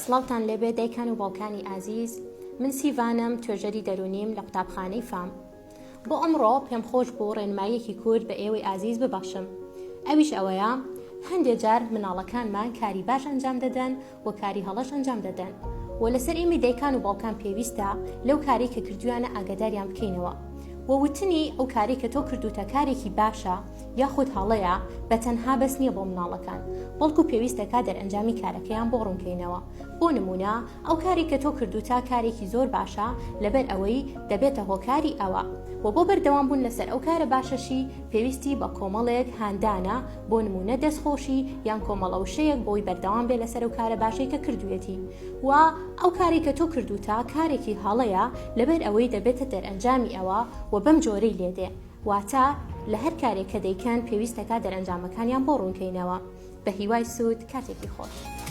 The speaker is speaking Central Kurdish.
سڵاوتان لێبێ دایکان و باوکانی ئازیز، من سیڤانم، توێژەری دەرونیم لە قوتابخانەی فام. بۆ ئەمڕۆ پێم خۆش بوو ڕێنماییەکی کورد بە ئێوەی ئازیز ببەخشم. ئەویش ئەوەیە هەندێک جار مناڵەکانمان کاری باش ئەنجام دەدەن و کاری هەڵەش ئەنجام دەدەن و لەسەر ئێمە دایکان و باوکان پێویستە لەو کاری کە کردویانە ئاگاداریان بکەینەوە و وتنی ئەو کاری کە تۆ کردوتە کارێکی باشە یاخود هەڵەیە بە تەنها بەس نییە بۆ مناڵەکان، بەڵکو پێویستە کا دەرئەنجامی کارەکەیان بۆ ڕوونکەینەوە. بۆ نمونە ئەو کاری کە تۆ کردوتە کارێکی زۆر باشە، لەبەر ئەوەی دەبێتە هۆکاری ئەوە و بۆ بەردەوام بوون لەسەر ئەو کارە باشەشی پێویستی بە کۆمەڵێک هاندانە، بۆ نمونە دەستخۆشی یان کۆمەڵە وشەیەک بۆی بەردەوام بێ لەسەر ئەو کارە باشەی کە کردوێتی. و ئەو کاری کە تۆ کردوتە کارێکی هەڵەیە، لەبەر ئەوەی دەبێتە دەرئەنجامی ئەوە و بەم جۆرەی لێدێ. واتە لە هەر کارێک کە دەیکەن پێویستەکە دەرئەنجامەکانیان بۆ ڕوونکەینەوە. بە هیوای سوود، کاتێکی خۆش.